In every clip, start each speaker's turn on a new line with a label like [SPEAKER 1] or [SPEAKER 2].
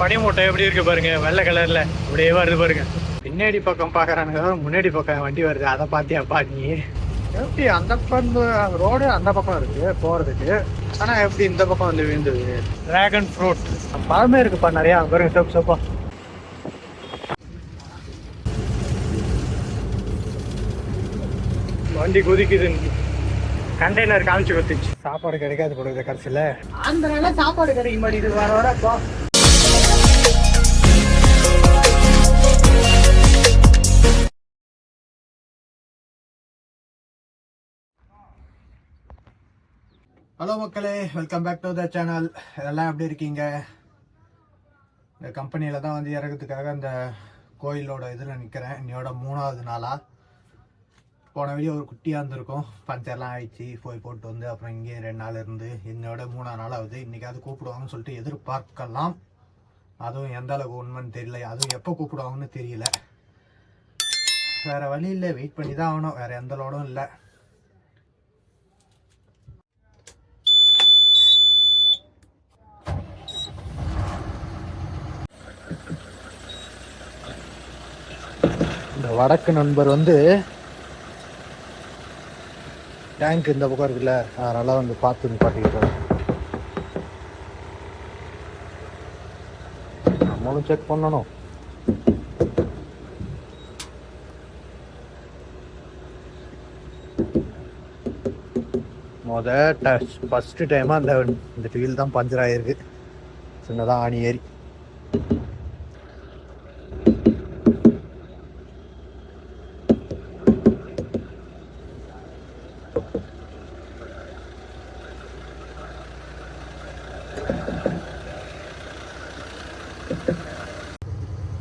[SPEAKER 1] பனிமூட்டை எப்படி இருக்கு பாருங்க, வெள்ளை கலர்ல அப்படியே வருது பாருங்க. பின்னாடி பக்கம் பாக்குறானுங்க, முன்னாடி பக்கம் வண்டி வருது, அதை பாத்தியாப்பா நீ? எப்படி அந்த பக்கம் ரோடு அந்த பக்கம் இருக்கு போறதுக்கு, ஆனா எப்படி இந்த பக்கம் வந்து விழுந்தது? டிராகன் ஃப்ரூட் பழமே இருக்குப்பா நிறைய பாருங்க, சோப்பு சோப்பா. வண்டி குதிக்குது, கண்டெய்னர் காமிச்சு கொடுத்துச்சு. சாப்பாடு கிடைக்காது போடுறது கடைசியில், அந்த நாள சாப்பாடு கிடைக்க மாட்டேங்குது வர வர. ஹலோ மக்களே, welcome back to the channel. எல்லாம் எப்படி இருக்கீங்க? இந்த கம்பெனியில் தான் வந்து இறக்கிறதுக்காக அந்த கோயிலோட இதில் நிற்கிறேன். இன்னையோட 3வது நாளாக. போன வீடியோ ஒரு குட்டியாக இருந்திருக்கும், பஞ்சர்லாம் ஆயிடுச்சு, போய் போட்டு வந்து அப்புறம் இங்கேயும் 2 நாள் இருந்து இன்னையோட 3வது நாள் ஆகுது. இன்றைக்காவது கூப்பிடுவாங்கன்னு சொல்லிட்டு எதிர்பார்க்கலாம். அதுவும் எந்த அளவுக்கு உண்மைன்னு தெரியல, அதுவும் எப்போ கூப்பிடுவாங்கன்னு தெரியல. வேறு வழி இல்லை, வெயிட் பண்ணி தான் ஆகணும், வேறு எந்த லோடும் இல்லை. இந்த வடக்கு நண்பர் வந்து டேங்க் இந்த பக்கம் இருக்குல்ல, அதனால வந்து பார்த்து நிப்பாட்டிக்கிட்டோம். நம்மளும் செக் பண்ணணும். ஃபஸ்ட்டு டைமாக இந்த வீல் தான் பஞ்சர் ஆகிருக்கு, சின்னதாக ஆணி ஏறி.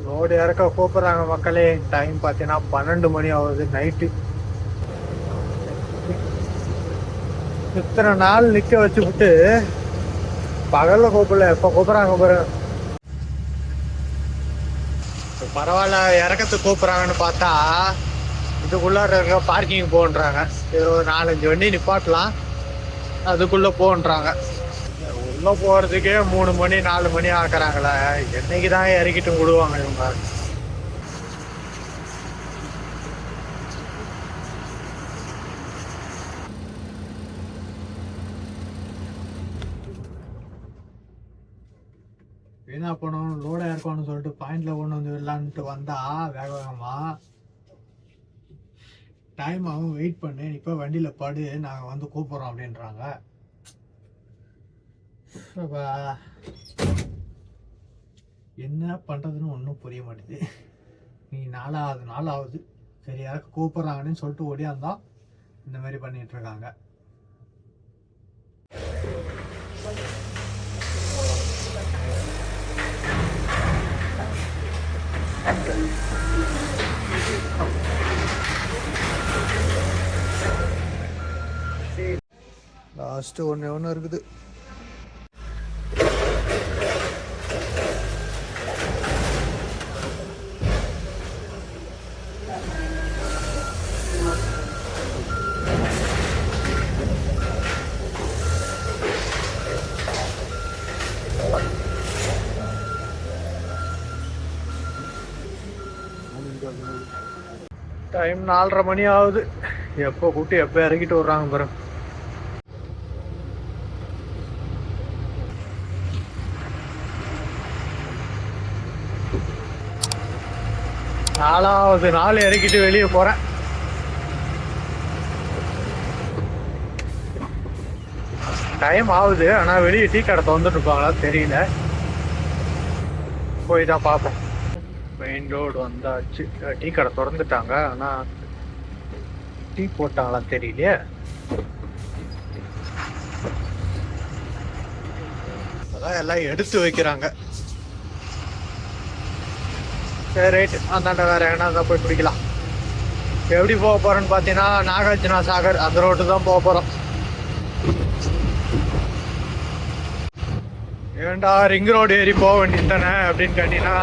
[SPEAKER 1] ரோடு இறக்க கூப்பிட்றாங்க மக்களே. டைம் பார்த்தீங்கன்னா 12 மணி ஆகுது நைட்டு. இத்தனை நாள் நிற்க வச்சு விட்டு பகலில் கூப்பிடல, எப்போ கூப்பிட்றாங்க பாரு. பரவாயில்ல, இறக்கத்துக்கு கூப்பிட்றாங்கன்னு பார்த்தா இதுக்குள்ளார இருக்க பார்க்கிங் போன்றாங்க. இது ஒரு 4-5 வண்டி நிப்பாட்டலாம், அதுக்குள்ளே போன்றாங்க. உள்ளே போகிறதுக்கே 3 மணி 4 மணி ஆக்குறாங்களே, என்னைக்கு தான் இறக்கிட்டு விடுவாங்க இவங்க? வீணா போனோம், லோட இறக்கணும்னு சொல்லிட்டு பாயிண்ட்ல கொண்டு வந்து விடலான்ட்டு வந்தா வேக வேகமா டைம் ஆகும், வெயிட் பண்ணு, இப்போ வண்டியில் படு, நாங்கள் வந்து கூப்பிட்றோம் அப்படின்றாங்க. என்ன பண்ணுறதுன்னு ஒன்றும் புரிய மாட்டேது. நீ 4வது நாள் ஆகுது, சரி யாருக்கு கூப்பிட்றாங்கன்னு சொல்லிட்டு ஓடியாந்தான் இந்த மாதிரி பண்ணிட்டு இருக்காங்க. லாஸ்ட்டு ஒன்று இருக்குது. டைம் 4:30 மணி ஆகுது. எப்போ கூட்டி எப்போ இறக்கிட்டு வர்றாங்க பாருங்க. நாலாவது நாள் இறக்கிட்டு வெளியே போறேன். டைம் ஆகுது, ஆனால் வெளியே டீ கடை திறந்துட்டு இருப்பாங்களா தெரியல, போய் தான் பார்ப்போம். மெயின் ரோடு வந்தாச்சு, டீ கடை திறந்துட்டாங்க, ஆனால் டீ போட்டாங்களா தெரியலையே. அதான் எல்லாம் எடுத்து வைக்கிறாங்க. சரி ரைட்டு, அந்தாண்ட வேற எங்கன்னா போய் பிடிக்கலாம். எப்படி போக போறோன்னு பார்த்தீங்கன்னா நாகார்ஜுனா சாகர் அந்த ரோட்டு தான் போக போகிறோம். ஏன்டா ரிங் ரோடு ஏறி போக வேண்டியது தானே அப்படின்னு கேட்டீங்கன்னா,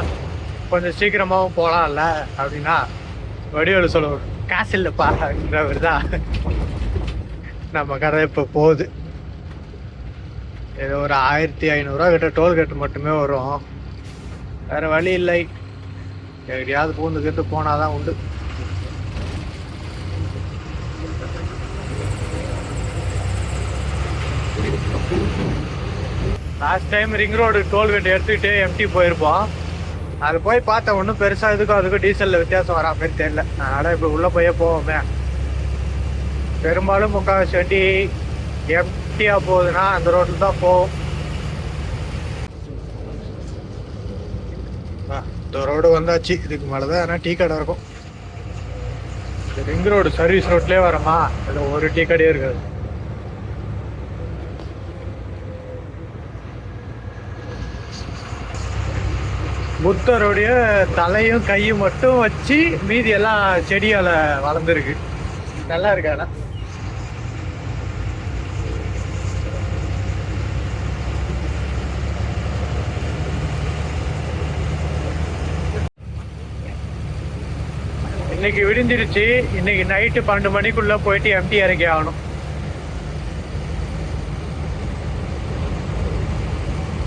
[SPEAKER 1] கொஞ்சம் சீக்கிரமாகவும் போகலாம்ல அப்படின்னா வடிவேலு சொல்லுவோம், காசு இல்லைப்பா அப்படின்றவர் தான் நம்ம கதை இப்போ போகுது. ஏதோ ஒரு 1500 கிட்ட டோல்கேட் மட்டுமே வரும். வேற வழி இல்லை, எப்படியாவது பூந்துக்கிட்டு போனாதான் உண்டு. Last time ring road toll gate எடுத்துக்கிட்டு எம்டி போயிருப்போம். அது போய் பார்த்தேன், ஒன்றும் பெருசாக இதுக்கும் அதுக்கும் டீசலில் வித்தியாசம் வரா மாதிரி தெரியல. அதனால் இப்போ உள்ளே போயே போவோமே. பெரும்பாலும் முக்கால்வாசி வண்டி எம்டியாக போகுதுன்னா அந்த ரோட்டில் தான் போகும். இந்த ரோடு வந்தாச்சு, இதுக்கு மேலே தான் ஆனால் டீ கடை இருக்கும். ரிங் ரோடு சர்வீஸ் ரோட்லேயே வரமா, அதில் ஒரு டீ கடையே இருக்காது. புத்தருடைய தலையும் கையும் மட்டும் வச்சு மீதி எல்லாம் செடியால வளர்ந்துருக்கு. நல்லா இருக்கு. ஆனா இன்னைக்கு விடிஞ்சிருச்சு. இன்னைக்கு நைட்டு 12 மணிக்குள்ள போயிட்டு எம்டி இறக்கி ஆகணும்.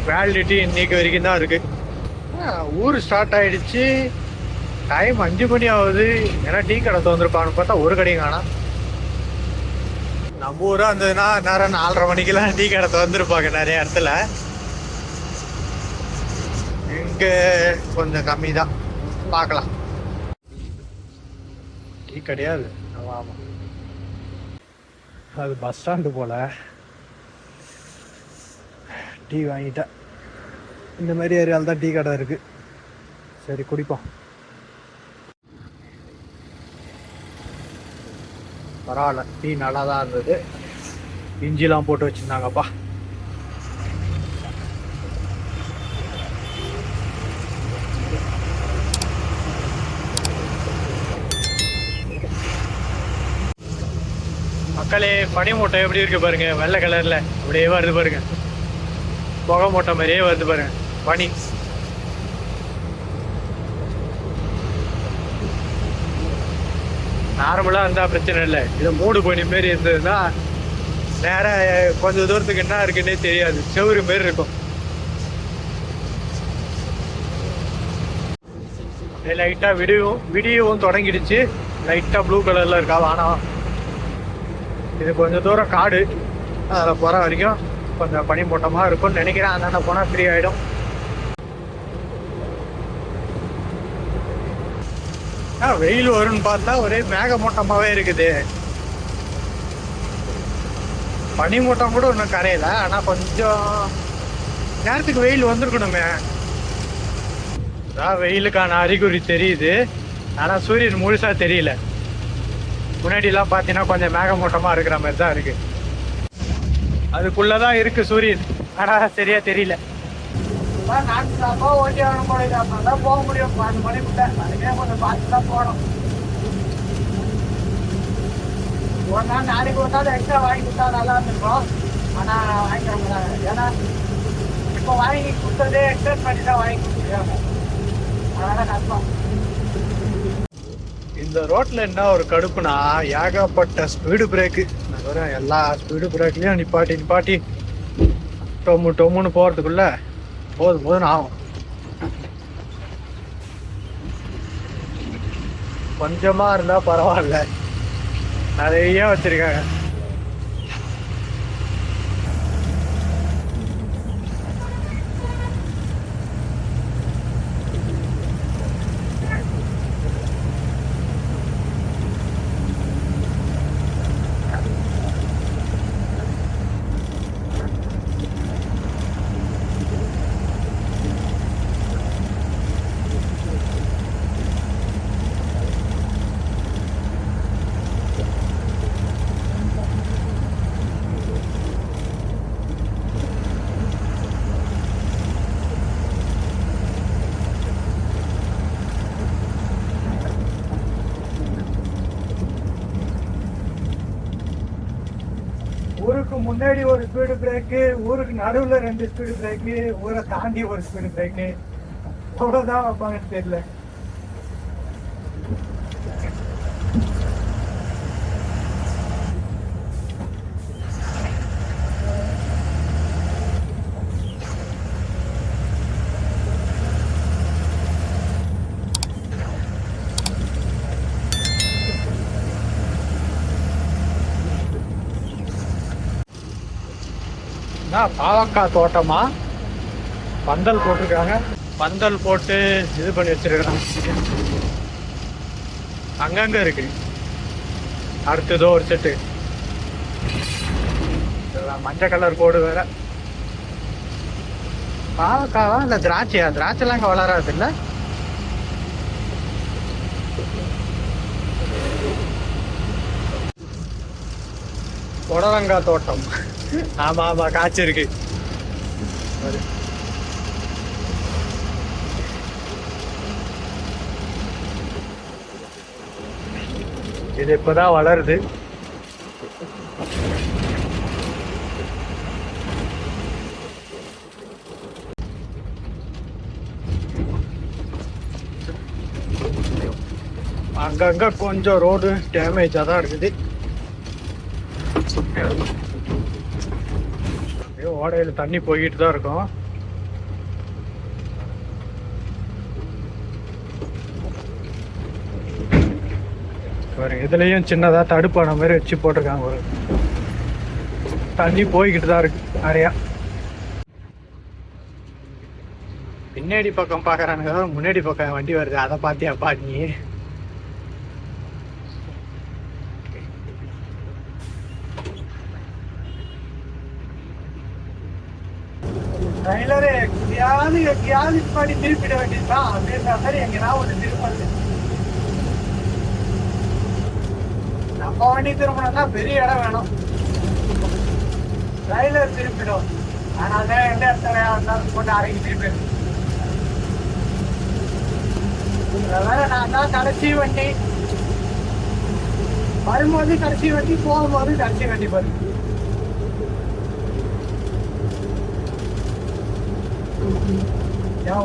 [SPEAKER 1] வேலிடிட்டி இன்னைக்கு வரைக்கும் தான் இருக்கு. ஊர் ஸ்டார்ட் ஆயிடுச்சு. டைம் 5 மணி ஆகுது. ஏன்னா டீ கடை திறந்துருப்பான்னு பார்த்தா ஒரு கடையும் காணோம். நம்ம ஊராக இருந்ததுன்னா நேரம் 4:30 மணிக்கெல்லாம் டீ கடை திறந்துருப்பாங்க நிறைய இடத்துல. இங்கே கொஞ்சம் கம்மி தான். பார்க்கலாம். டீ கிடையாது. ஆமாம், அது பஸ் ஸ்டாண்டு போல. டீ வாங்கிட்டேன். இந்த மாதிரி ஏரியாவில் தான் டீ கடை இருக்குது. சரி குடிப்போம். பரவாயில்ல, டீ நல்லா தான் இருந்தது. இஞ்சிலாம் போட்டு வச்சுருந்தாங்கப்பா. மக்களே, பனி மூட்டை எப்படி இருக்கு பாருங்க. வெள்ளை கலரில் அப்படியே வருது பாருங்க. புகை மூட்டை மாதிரியே வருது பாருங்க பனி. நார்மலாக இருந்தால் பிரச்சனை இல்லை. இது மூடு பனி மாரி இருந்ததுன்னா நேராக கொஞ்சம் தூரத்துக்கு என்ன இருக்குன்னே தெரியாது. செவுறு மாரி இருக்கும். லைட்டாக விடியவும் தொடங்கிடுச்சு. லைட்டாக ப்ளூ கலரில் இருக்கா வானம். இது கொஞ்சம் தூரம் காடு. அதில் போகிற வரைக்கும் கொஞ்சம் பனி மூட்டமாக இருக்கும்னு நினைக்கிறேன். அதனால போனால் ஃப்ரீ ஆகிடும். வெயில் வரும்னு பார்த்தா ஒரே மேகமூட்டமாகவே இருக்குது. பனிமூட்டம் கூட ஒன்றும் கரையல. ஆனால் கொஞ்சம் நேரத்துக்கு வெயில் வந்துருக்கணுமே. அதான் வெயிலுக்கான அறிகுறி தெரியுது. ஆனால் சூரியன் முழுசாக தெரியல. முன்னாடிலாம் பார்த்தீங்கன்னா கொஞ்சம் மேகமூட்டமாக இருக்கிற மாதிரி தான் இருக்குது. அதுக்குள்ளதான் இருக்கு சூரியன். ஆனா சரியா தெரியல. ஓட்டி தான் போக முடியும். 5 மணிக்குள்ள அதுக்கே கொஞ்சம் பார்த்து தான் போகணும். ஒரு நாள் நாளைக்கு ஒரு நாள் எக்ஸ்ட்ரா வாங்கி கொடுத்தா நல்லா இருந்திருக்கும். ஆனா வாங்கிக்கிறோம். ஏன்னா இப்போ வாங்கி கொடுத்ததே எக்ஸ்ட்ரா பண்ணி தான் வாங்கி கொடுத்துருக்காங்க. அதனால கஷ்டம். இந்த ரோட்ல என்ன ஒரு கடுப்புனா, ஏகப்பட்ட ஸ்பீடு பிரேக்கு. எல்லா ஸ்பீடு பிரேக்லயும் நிப்பாட்டி டொம்முன்னு போறதுக்குள்ள போதுன்னு ஆகும். கொஞ்சமா இருந்தா பரவாயில்ல, நிறைய வச்சிருக்காங்க. ஊருக்கு முன்னாடி ஒரு ஸ்பீடு பிரேக்கு, ஊருக்கு நடுவில் 2 ஸ்பீடு பிரேக்கு, ஊரை தாண்டி ஒரு ஸ்பீடு பிரேக்கு. அவ்வளோதான் வைப்பாங்கன்னு தெரியல.
[SPEAKER 2] பாவக்காய் தோட்டமா, பந்தல் போட்டிருக்காங்க. பந்தல் போட்டு இது பண்ணி வச்சிருக்காங்க. அங்கங்க இருக்கு. அடுத்ததோ ஒரு செட்டு மஞ்சள் கலர் கோடு வேற. பாவக்காவா இல்ல திராட்சையா? திராட்சைலாம் இங்க வளராது இல்ல. புடலங்காய் தோட்டம். ஆமா ஆமா, காய்ச்சி இருக்கு. இது இப்பதான் வளருது. அங்கங்க கொஞ்சம் ரோடு டேமேஜா தான் இருக்குது. ஓடையில தண்ணி போய்கிட்டு தான் இருக்கும். இதுலயும் சின்னதா தடுப்பான மாதிரி வச்சு போட்டிருக்காங்க. ஒரு தண்ணி போய்கிட்டு தான் இருக்கு நிறையா. பின்னாடி பக்கம் பாக்குறானுங்க, முன்னாடி பக்கம் வண்டி வருது, அதை பாத்தியாப்பா நீ? ட்ரைலரு எங்கேயாவது பாடி திருப்பிட வேண்டியதுதான். அப்படின்ற மாதிரி எங்கன்னா ஒரு திருப்பது. நம்ம வண்டி திரும்பணும்னா பெரிய இடம் வேணும். ட்ரைலர் திருப்பிடும். அதனால எந்த இடத்துல இருந்தாலும் போட்டு அரைக்கி திருப்பிடும். வேற நான் தான் கடைசி வண்டி, வரும்போது கடைசி வண்டி, போகும்போது கடைசி வண்டி போகுது.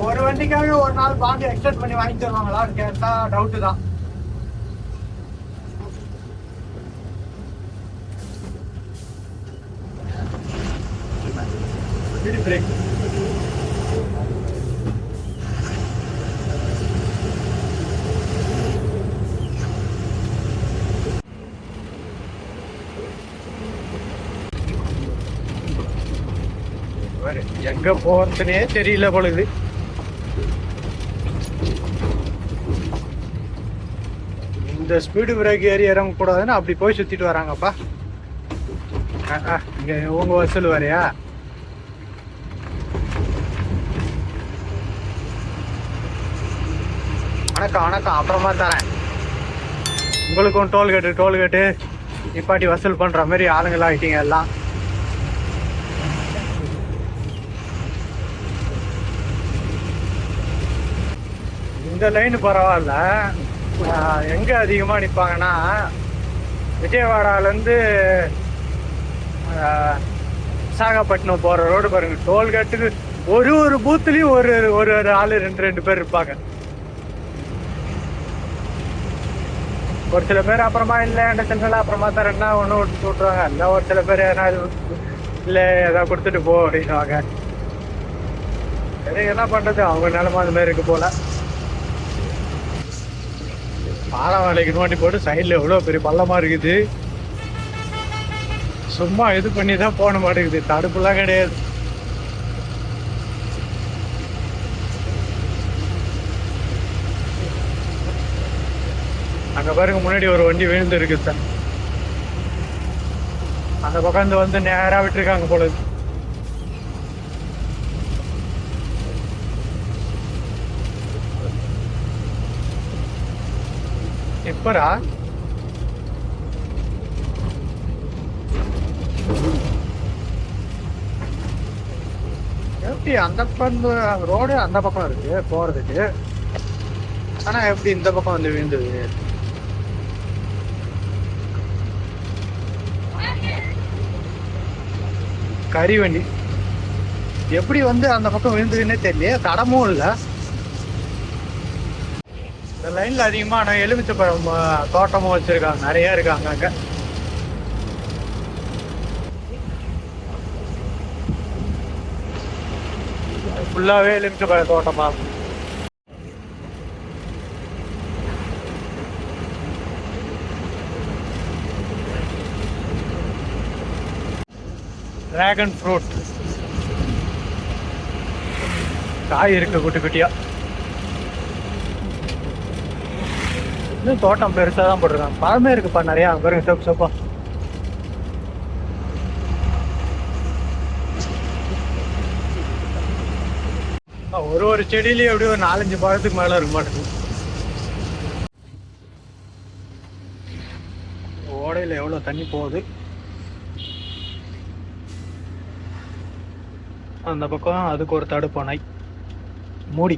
[SPEAKER 2] ஒரு வண்டிக்காக ஒரு நாள் பாண்டி எக்ஸ்டெண்ட் பண்ணி வாங்கி தருவாங்களான்னு கேட்டா டவுட்டு தான். பிரேக் எங்க போறதுனே தெரியல பொழுது. இந்த ஸ்பீடு பிரேக் ஏறி இறங்க கூடாதுன்னு அப்படி போய் சுத்திட்டு வராங்கப்பா. இங்க உங்க வசூல் வரையா? வணக்கம் வணக்கம், அப்புறமா தரேன். உங்களுக்கும் டோல்கேட்டு நிப்பாட்டி வசூல் பண்ற மாதிரி ஆளுங்களா ஆயிட்டீங்க எல்லாம். இந்த லைன் பரவாயில்ல. எங்க அதிகமா நிப்பாங்கன்னா, விஜயவாடாலேருந்து விசாகப்பட்டினம் போற ரோடு பாருங்க. டோல்கேட்டுக்கு ஒரு பூத்துலயும் ஒரு ஆளு ரெண்டு பேர் இருப்பாங்க. ஒரு சில பேர் அப்புறமா இல்லை சென்ட்ரல் அப்புறமா தரேன்னா ஒன்று விட்டு விட்டுருவாங்க. இல்லை ஒரு சில பேர் இல்லை ஏதாவது கொடுத்துட்டு போ அப்படின்னுவாங்க. சரி, என்ன பண்றது, அவங்க நிலமா அந்த மாதிரி இருக்கு போல. பாலம் வேலைக்கு நோண்டி போட்டு சைட்ல எவ்வளவு பெரிய பள்ளமா இருக்குது. சும்மா இது பண்ணி தான் போன மாட்டேங்குது, தடுப்புலாம் கிடையாது. அங்க பாருங்க, முன்னாடி ஒரு வண்டி விழுந்து இருக்கு சார். அந்த பக்கம் வந்து நேரா விட்டுருக்காங்க போல. எப்பரா எப்படி அந்த பக்கம் ரோடு அந்த பக்கம் இருக்கு போறதுக்கு, ஆனா எப்படி இந்த பக்கம் வந்து விழுந்தது? கறி வண்டி எப்படி வந்து அந்த பக்கம் விழுந்ததுன்னே தெரியல. தடமும் இல்லை. இந்த லைன்ல அதிகமான எலுமிச்சை பழம் தோட்டமும் வச்சிருக்காங்க, நிறைய இருக்காங்க. அங்க ஃபுல்லாவே எலுமிச்சை பழ தோட்டமா. டிராகன் ஃப்ரூட் காய் இருக்கு குட்டி குட்டியா. இன்னும் தோட்டம் பெருசாக தான் போட்டிருக்காங்க. பழமே இருக்குப்பா நிறையா. பாருங்க சோப்பு சோப்பா. ஒரு செடியிலேயே எப்படியும் ஒரு 4-5 பழத்துக்கு மேலே இருக்க மாட்டேங்குது. ஓடையில் எவ்வளோ தண்ணி போகுது. அந்த பக்கம் அதுக்கு ஒரு தடுப்பணை மூடி.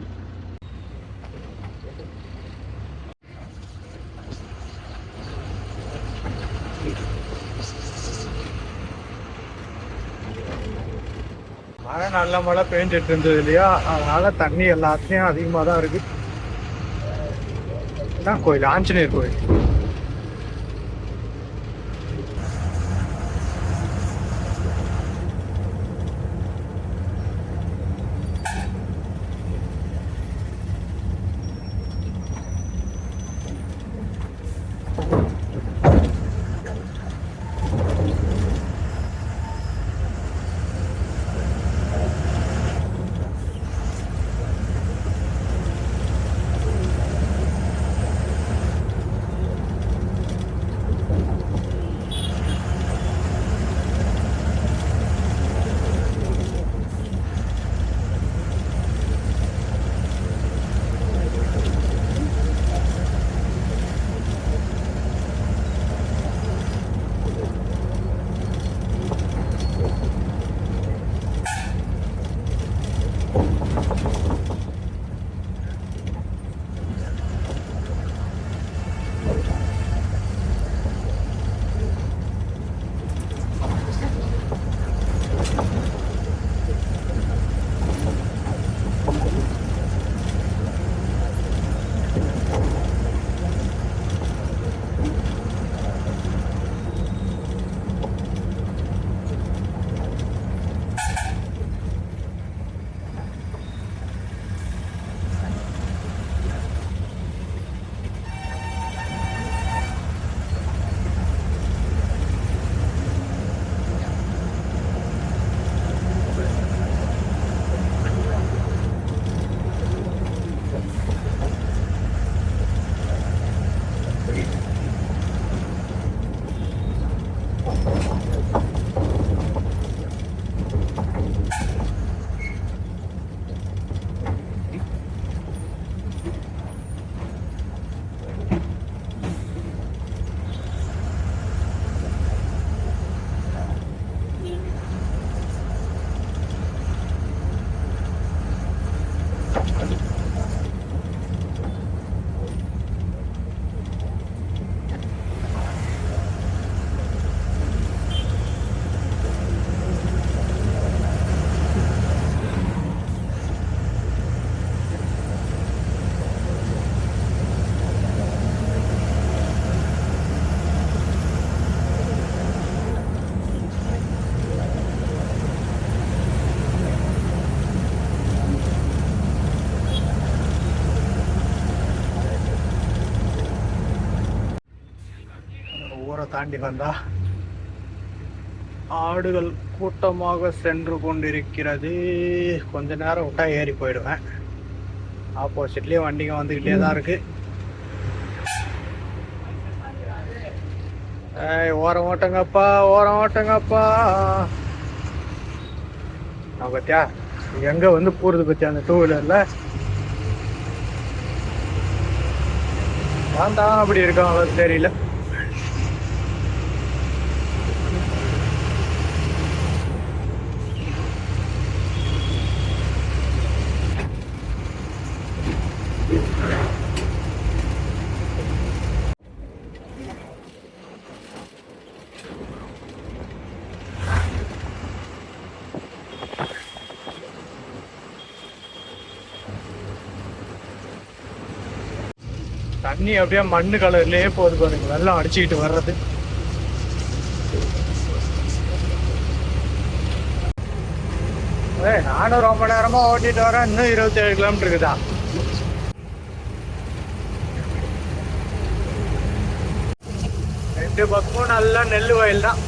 [SPEAKER 2] மழை நல்ல மழை பெஞ்சிட்டு இருந்தது இல்லையா, அதனால தண்ணி எல்லாத்துலேயும் அதிகமாக தான் இருக்கு. இதான் கோயில், ஆஞ்சநேயர் கோயில். தாண்டி வந்தா ஆடுகள் கூட்டமாக சென்று கொண்டிருக்கிறது. கொஞ்ச நேரம் விட்டா ஏறி போயிடுவேன். ஆப்போசிட்லயே வண்டிங்க வந்துகிட்டே தான் இருக்கு. ஓரம் ஓட்டங்கப்பா, ஓரம் ஓட்டங்கப்பா. பத்தியா எங்க வந்து போறது பத்தியா அந்த 2 வீலர்ல தான் அப்படி இருக்காங்களோ தெரியல. தண்ணி அப்படியே மண்ணு கலர்லயே போகுது பாருங்க, வெள்ளம் அடிச்சுக்கிட்டு வர்றது. நானும் ரொம்ப நேரமா ஓட்டிட்டு வரேன். இன்னும் 27 கிலோமீட்டர் இருக்குதா. ரெண்டு பக்கமும் நல்லா நெல் வயல் தான்.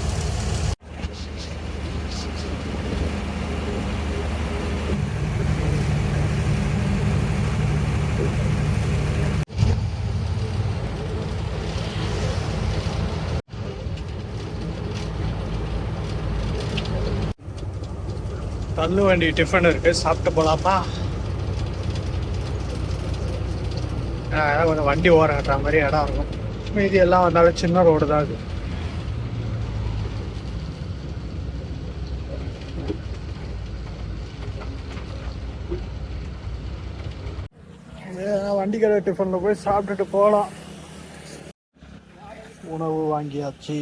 [SPEAKER 2] தள்ளு வண்டி டிஃபன் இருக்கு, சாப்பிட்டு போலாமா? கொஞ்சம் வண்டி ஓரட்டுற மாதிரி இடம் இருக்கும். மீதி எல்லாம் வந்தாலும் சின்ன ரோடு தான் அது. வண்டி கடை டிஃபனில் போய் சாப்பிட்டுட்டு போகலாம். உணவு வாங்கியாச்சு.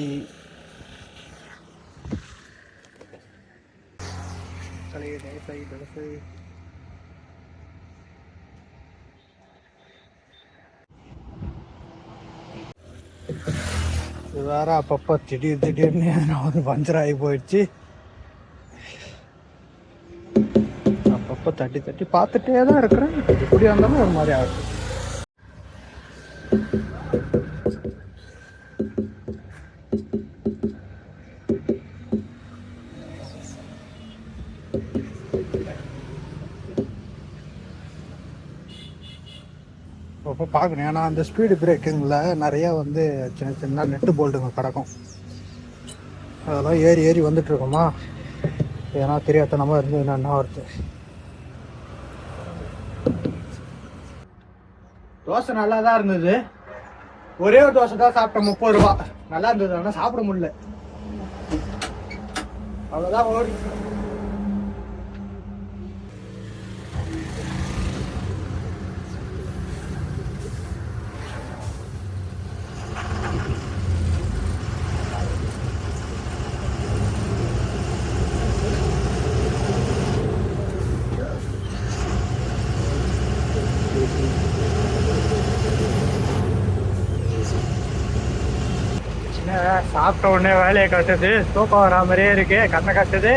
[SPEAKER 2] இது வேற அப்பப்போ திடீர்னு வந்து பஞ்சர் ஆகி போயிடுச்சு. அப்பப்போ தட்டி பார்த்துட்டே தான் இருக்கிறேன். எப்படி இருந்தாலும் ஒரு மாதிரி ஆகுது. அப்போ பார்க்கணும். ஏன்னா அந்த ஸ்பீடு பிரேக்கிங்கில் நிறையா வந்து சின்ன சின்ன நெட்டு போல்ட்டுங்க கிடக்கும். அதெல்லாம் ஏறி வந்துட்டுருக்கோமா, ஏன்னா தெரியாதனமாக இருந்து என்னென்ன வருது. தோசை நல்லா தான் இருந்தது. ஒரே ஒரு தோசை தான் சாப்பிட்டேன், 30 ரூபா. நல்லா இருந்தது, ஆனால் சாப்பிட முடியல. அவ்வளோதான் ஓடி. சாப்பிட்ட உடனே வேலையை கட்டுது, தூக்கம் வரா மாதிரியே இருக்கு, கண்ணை கட்டுது.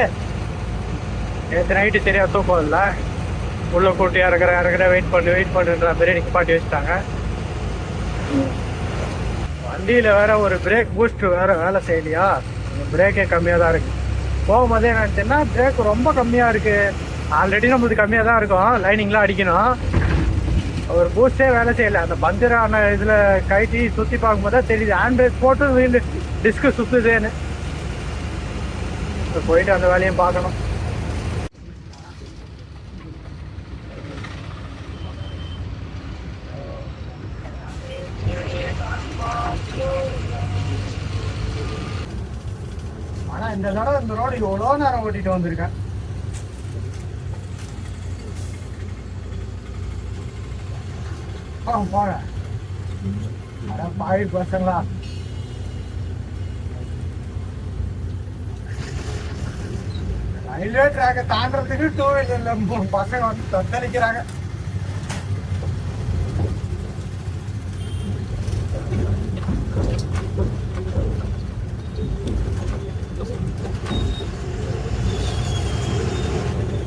[SPEAKER 2] நேற்று நைட்டு சரியா தூக்கம் இல்லை. உள்ள கூட்டி இறக்குற வெயிட் பண்ணுன்ற மாதிரி நிப்பாட்டி வச்சுட்டாங்க. வண்டியில் வேற ஒரு பிரேக் பூஸ்ட் வேற வேலை செய்யலையா, பிரேக்கே கம்மியாக தான் இருக்கு. போகும்போதே நினச்சேன்னா பிரேக் ரொம்ப கம்மியாக இருக்கு. ஆல்ரெடி நம்மளுக்கு கம்மியாக தான் இருக்கும், லைனிங்லாம் அடிக்கணும். ஒரு பூஸ்டே வேலை செய்யலை. அந்த பஞ்சரான இதில் கைட்டி சுற்றி பார்க்கும்போது தான் தெரியுது ஹேண்ட் பிரேக் போட்டு வீல் டிஸ்கு சுற்றுதேன்னு. போயிட்டு அந்த வேலையும் பார்க்கணும். ஆனால் இந்த தடவை இந்த ரோடு எவ்வளோ நேரம் ஓட்டிட்டு வந்திருக்கேன். போங்க பாய் பசங்களா. ரயில்வே ட்ராக்கை தாண்டறதுக்கு 2 வீலர்ல 3 பசங்க வந்து தத்தளிக்கிறாங்க.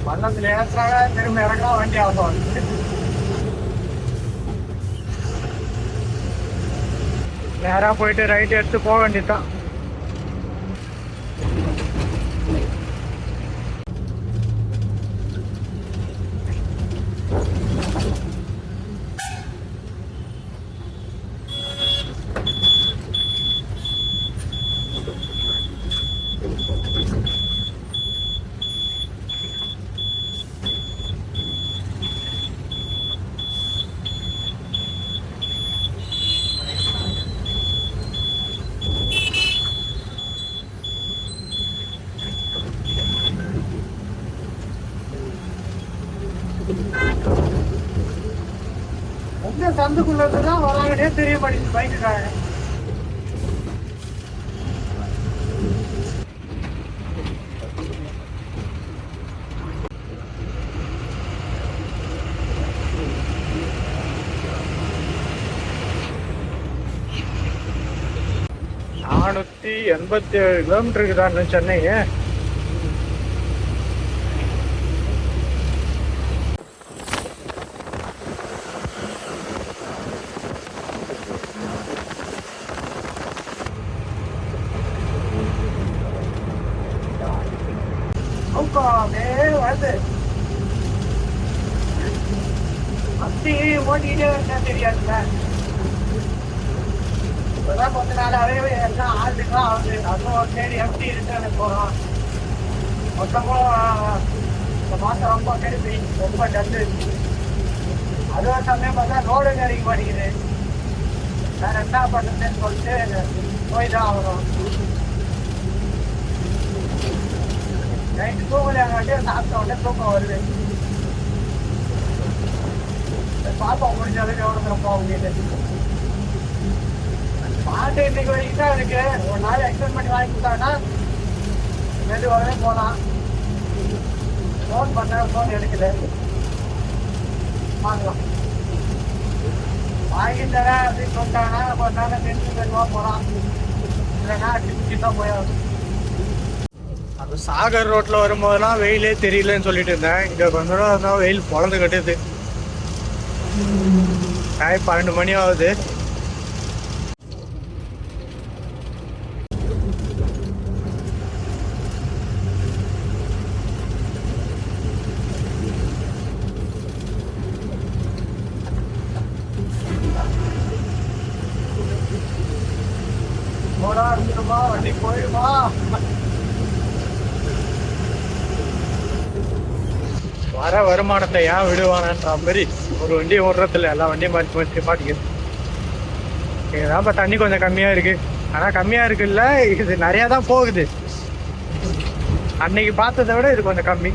[SPEAKER 2] பள்ளத்துல ஏற்றுறாங்க, திரும்ப இறங்கலாம், வண்டி ஆகும். நேராக போயிட்டு ரைட் எடுத்து போக வேண்டியதுதான். எந்த சந்துக்குள்ள தான் வராங்கன்னே தெரிய மாட்டேங்குது பைக்குக்காக. நானூத்தி 87 கிலோமீட்டருக்கு தான் சென்னை. வருது அப்படி ஓட்டிட்டே வந்தா தெரியாதுல்ல. இப்பதான் கொஞ்ச நாளாவே எல்லாம் ஆளுலாம் ஆகுது. அதுவும் ஒரு சைடு எப்படி இருக்குன்னு போறோம். மொத்தமும் இந்த மாதம் ரொம்ப கெடுப்பி, ரொம்ப டல்லு. அதுவும் சமயம் பார்த்தா ரோடு நெருங்க மாட்டேங்குது. வேற என்ன பண்ணுறதுன்னு சொல்லிட்டு போய் தான் ஆகணும். நைட்டு தூங்கலையாங்காட்டி சாப்பிட்ட உடனே தூக்கம் வருது. பாப்பா முடிஞ்ச அளவுக்கு எவ்வளோ தூரம் போக முடியுது. பாட்டு இன்னைக்கு வரைக்கும் தான் இருக்கு. ஒரு நாள் எக்ஸ்டெண்ட் பண்ணி வாங்கி கொடுத்தாங்கன்னா மெதுவாகவே போகலாம். ஃபோன் பண்ண ஃபோன் எடுக்கல. வாங்கலாம், வாங்கி தரேன் அப்படின்னு சொல்லிட்டாங்கன்னா ஒரு நாள் நின்று மெதுவாக போகலாம். இல்லைன்னா டிப்பு தான் போயாகும். அது சாகர் ரோட்டில் வரும்போதெல்லாம் வெயிலே தெரியலன்னு சொல்லிட்டு இருந்தேன். இங்கே கொஞ்சம் தான் வெயில் பொழந்து கட்டுது. டைம் 12 மணி ஆகுது. வண்டி போயிடுமா? வர வருமானத்தை ஏன் விடுவானன்ற மாதிரி ஒரு வண்டி ஓடுறதில்ல, எல்லா வண்டியும் மாற்றி மாற்றி மாட்டிக்குது. இதுதான் இப்போ தண்ணி கொஞ்சம் கம்மியாக இருக்கு. ஆனால் கம்மியாக இருக்குல்ல, இது நிறையா தான் போகுது. அன்னைக்கு பார்த்ததை விட இது கொஞ்சம் கம்மி.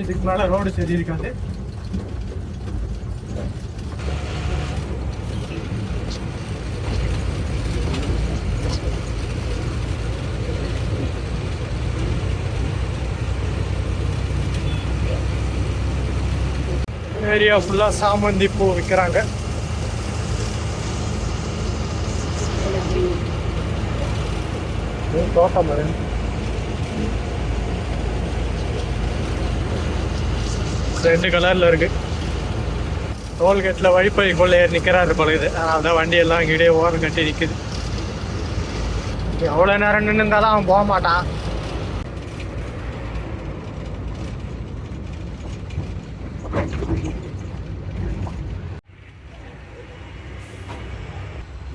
[SPEAKER 2] இதுக்கு மேல ரோடு சரி இருக்காது. ஏரியா ஃபுல்லா சாமந்தி பூ விற்கிறாங்க. தோட்டம் 2 கலர்ல இருக்கு. டோல்கேட்ல வழிப்பறி கொள்ளையர் நிக்கிறாரு பழகுது. அதான் வண்டி எல்லாம் இங்கேயே ஓரம் கட்டி நிக்குது. எவ்வளவு நேரம் நின்று இருந்தாலும் அவன் போக மாட்டான்.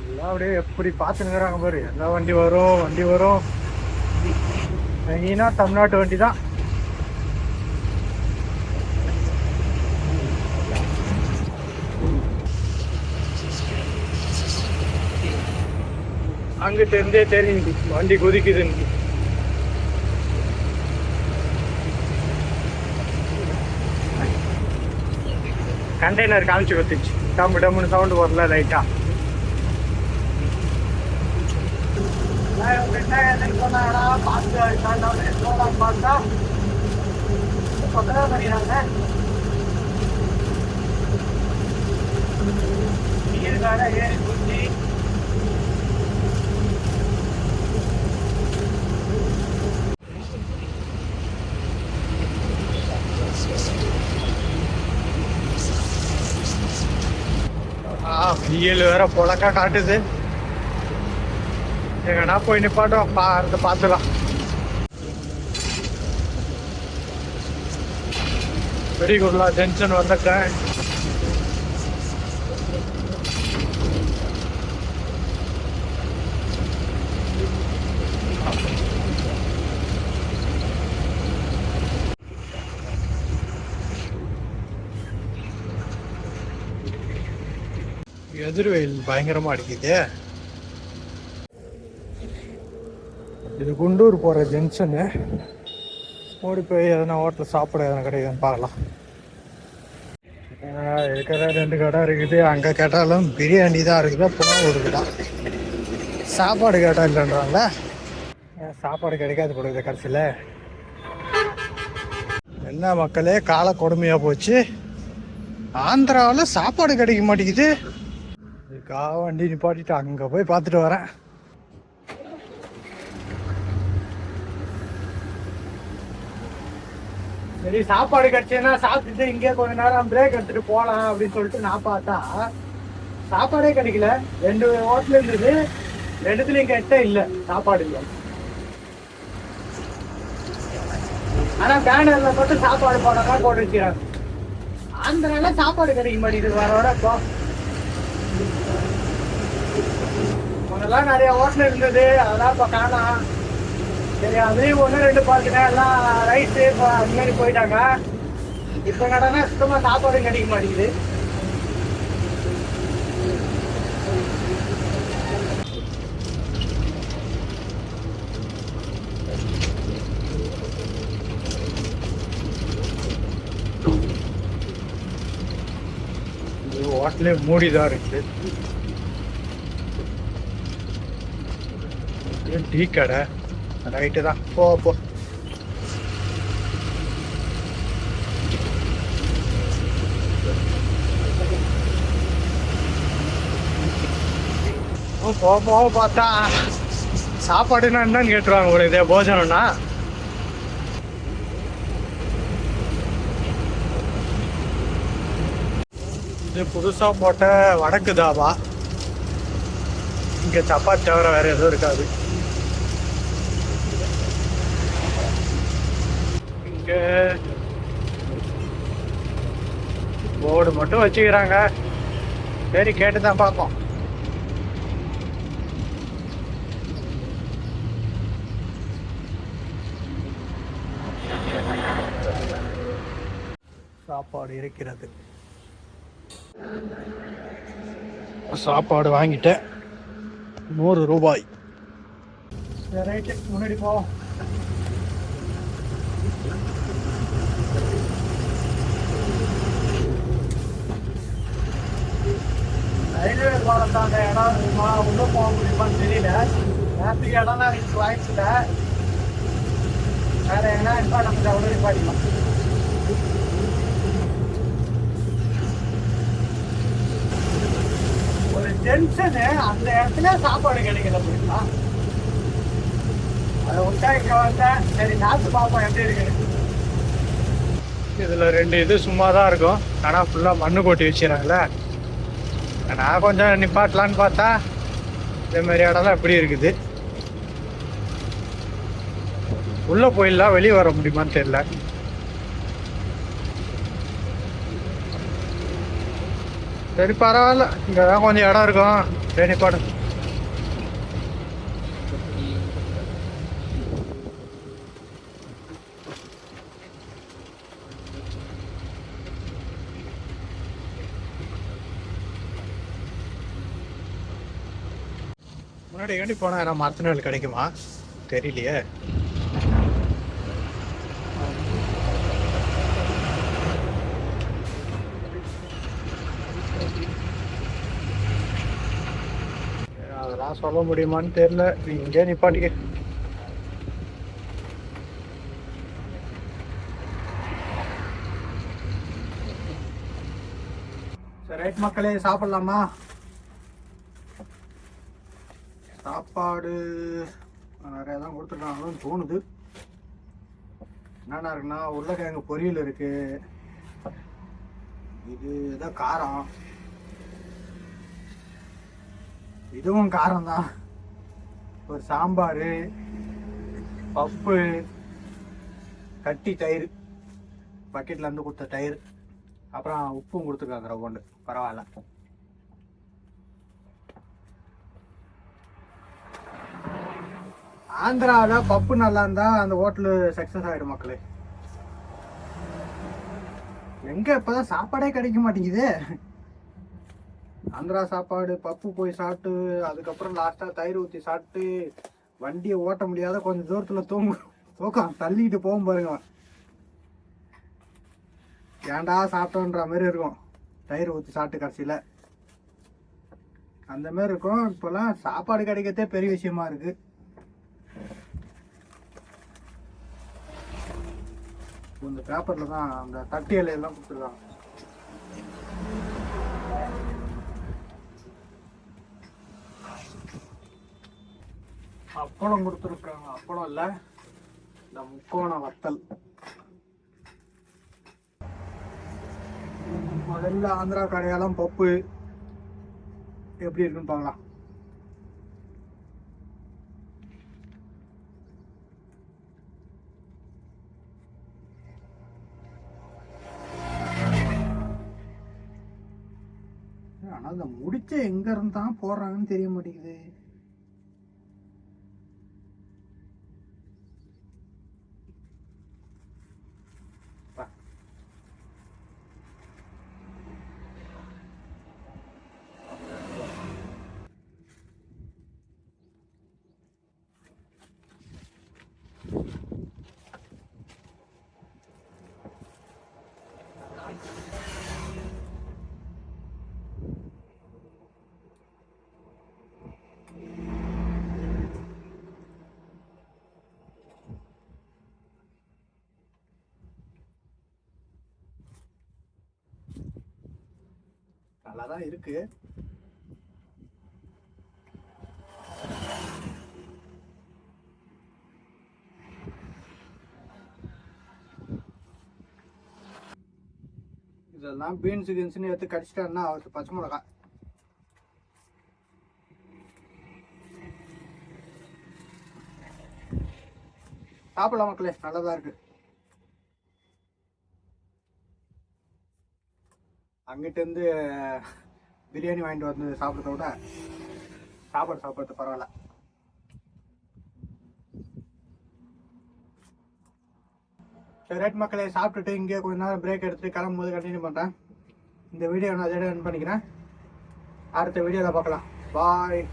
[SPEAKER 2] எல்லாம் அப்படியே எப்படி பார்த்துனுக்குறாங்க பாரு. எல்லா வண்டி வரும். மெயினா தமிழ்நாட்டு வண்டி தான். அங்கிட்ட இருந்தே தெரியுது வண்டி குதிக்குதுன்னு. கண்டெய்னர் காமிச்சு கொடுத்துச்சு. டம்முன்னு சவுண்டு வரல லைட்டா. பார்த்தா ஏறி குச்சி வெயில் வேற பொழக்கா காட்டுது. எங்கடா போய் நிப்பாட்டோம், பார்த்துலாம். பெரியகுர்லா ஜங்ஷன் வந்துட்டேன். எதிர்வெயில் பயங்கரமா அடிக்குது. இது குண்டூர் போற ஜங்ஷனு. ஓடி போய் எதனா ஹோட்டல் சாப்பிட எதனா கிடைக்குதுன்னு பார்க்கலாம். இருக்கிற 2 கடை இருக்குது. அங்கே கேட்டாலும் பிரியாணி தான் இருக்குது, புனவு இருக்குதா. சாப்பாடு கேட்டால் இல்லைன்றாங்கள. சாப்பாடு கிடைக்காது கொடுக்குது கடைசியில். என்ன மக்களே, கால கொடுமையாக போச்சு. ஆந்திராவில் சாப்பாடு கிடைக்க மாட்டேங்குது. இதுக்காக வண்டி நிப்பாட்டிட்டு அங்கே போய் பார்த்துட்டு வரேன். சரி சாப்பாடு கிடைச்சேன்னா சாப்பிட்டுட்டு இங்கே கொஞ்ச நேரம் பிரேக் எடுத்துட்டு போகலாம் அப்படின்னு சொல்லிட்டு நான் பார்த்தா சாப்பாடே கிடைக்கல. 2 ஹோட்டல் இருந்தது, 2துலயும் கேட்ட இல்லை, சாப்பாடு இல்லை. ஆனா பேனர்ல மட்டும் சாப்பாடு போனதான் போட்டு வச்சுக்கிறாங்க. ஆந்திரால சாப்பாடு கிடைக்க மாட்டேங்குது வரோட. இப்போ முதல்லாம் நிறைய ஹோட்டல் இருந்தது, அதெல்லாம் இப்போ காணாம். சரி அதுலேயும் 1-2 பார்த்துட்டேன், எல்லாம் ரைஸு இப்போ அந்த மாதிரி போயிட்டாங்க. இப்போ என்னடா சுத்தமாக சாப்பாடும் கிடைக்க மாட்டேங்குது. ஹோட்டலே மூடிதான் இருக்குது. டீ கடை ரைட்டு தான், போ. போக பார்த்தா சாப்பாடுன்னா என்னன்னு கேட்டுருவாங்க ஒரு இதே போஜனம்னா. இது புதுசா போட்ட வடக்கு தாபா. இங்க சப்பாத்தி தவிர வேற எதுவும் இருக்காது. இங்க போர்டு மட்டும் வச்சுக்கிறாங்க. சரி கேட்டுதான் பார்ப்போம். சாப்பாடு இருக்கிறது. சாப்பாடு வாங்கிட்டேன், 100 ரூபாய். ரைட்டு, முன்னாடி போவோம். ரயில்வே பாலம் தான் அந்த இடம். உள்ள போக முடியுமான்னு தெரியல. நேரத்துக்கு இடம் தான் இருக்கு வாய்ப்புல. வேற எங்கன்னா இப்போ நம்ம அவ்வளோ பாடிக்கலாம். ஒரு டென்ஷனு, அந்த இடத்துல சாப்பாடு கிடைக்கல அப்படின்னா அதை விட்டா இங்கே வந்தேன். சரி சாப்பிட்டு பார்ப்போம் எப்படி இருக்கு. இதில் 2 இது சும்மா தான் இருக்கும், ஆனால் ஃபுல்லாக மண்ணு கொட்டி வச்சுறாங்களே. நான் கொஞ்சம் நிப்பாட்டலான்னு பார்த்தா இதேமாரி இடம்லாம் எப்படி இருக்குது. உள்ளே போயிடலாம், வெளியே வர முடியுமான்னு தெரியல. சரி பரவாயில்ல, இங்கே தான் கொஞ்சம் இடம் இருக்கும். சரி பாடு. முன்னாடி எங்கடி போனால் ஏன்னா மரத்தினல் கிடைக்குமா தெரியலையே. அதெல்லாம் சொல்ல முடியுமான்னு தெரியல. இங்கே நிப்பாட்டிக்க. சரி ரைட் மக்களே, சாப்பிடலாமா? சாப்பாடு நிறையா தான் கொடுத்துருக்காங்கன்னு தோணுது. என்னென்ன இருக்குன்னா உருளைக்கிழங்கு பொரியல் இருக்கு, இது ஏதோ காரம், இதுவும் காரம் தான். ஒரு சாம்பார், பப்பு, கட்டி தயிர், பக்கெட்ல இருந்து கொடுத்த தயிர், அப்புறம் உப்பும் கொடுத்துருக்காங்க ரவுண்டு. பரவாயில்ல. ஆந்திராவில் பப்பு நல்லா இருந்தா அந்த ஹோட்டலு சக்ஸஸ் ஆகிடும் மக்களே. எங்க இப்போதான் சாப்பாடே கிடைக்க மாட்டேங்குது. ஆந்திரா சாப்பாடு பப்பு போய் சாப்பிட்டு அதுக்கப்புறம் லாஸ்ட்டாக தயிர் ஊற்றி சாப்பிட்டு வண்டியை ஓட்ட முடியாத கொஞ்சம் தூரத்தில் தூக்கம் தள்ளிட்டு போகும் பாருங்க. ஏன்டா சாப்பிட்டோன்ற மாதிரி இருக்கும் தயிர் ஊற்றி சாப்பிட்டு கடைசியில். அந்த மாதிரி இருக்கும். இப்போல்லாம் சாப்பாடு கிடைக்கிறதே பெரிய விஷயமா இருக்கு. இந்த பேப்பர்ல தான் அந்த தட்டி இலையெல்லாம் கொடுத்துருக்காங்க. அப்பளம் கொடுத்துருக்காங்க. அப்பளம் இல்லை, இந்த முக்கோண வத்தல்.
[SPEAKER 1] முதல்ல ஆந்திரா கடையாலும் பப்பு எப்படி இருக்குன்னு பார்க்கலாம். ஆனால் அந்த முடிச்ச எங்க இருந்து தான் போடுறாங்கன்னு தெரிய மாட்டேங்குது. நல்லா தான் இருக்கு. இதெல்லாம் பீன்ஸு கின்ஸுன்னு எடுத்து கடிச்சிட்டாருன்னா அவருக்கு பச்சை மிளகா. சாப்பிடலாம் மக்களே, நல்லதா இருக்கு. அங்கிட்டேருந்து பிரியாணி வாங்கிட்டு வந்து சாப்பிட்றத விட சாப்பிட்றது பரவாயில்ல. சரி ரைட் மக்களே, சாப்பிட்டுட்டு இங்கே கொஞ்ச நேரம் பிரேக் எடுத்துட்டு கிளம்பும்போது கண்டினியூ பண்ணுறேன். இந்த வீடியோ நான் அதோட எண்ட் பண்ணிக்கிறேன். அடுத்த வீடியோவில் பார்க்கலாம். பாய்.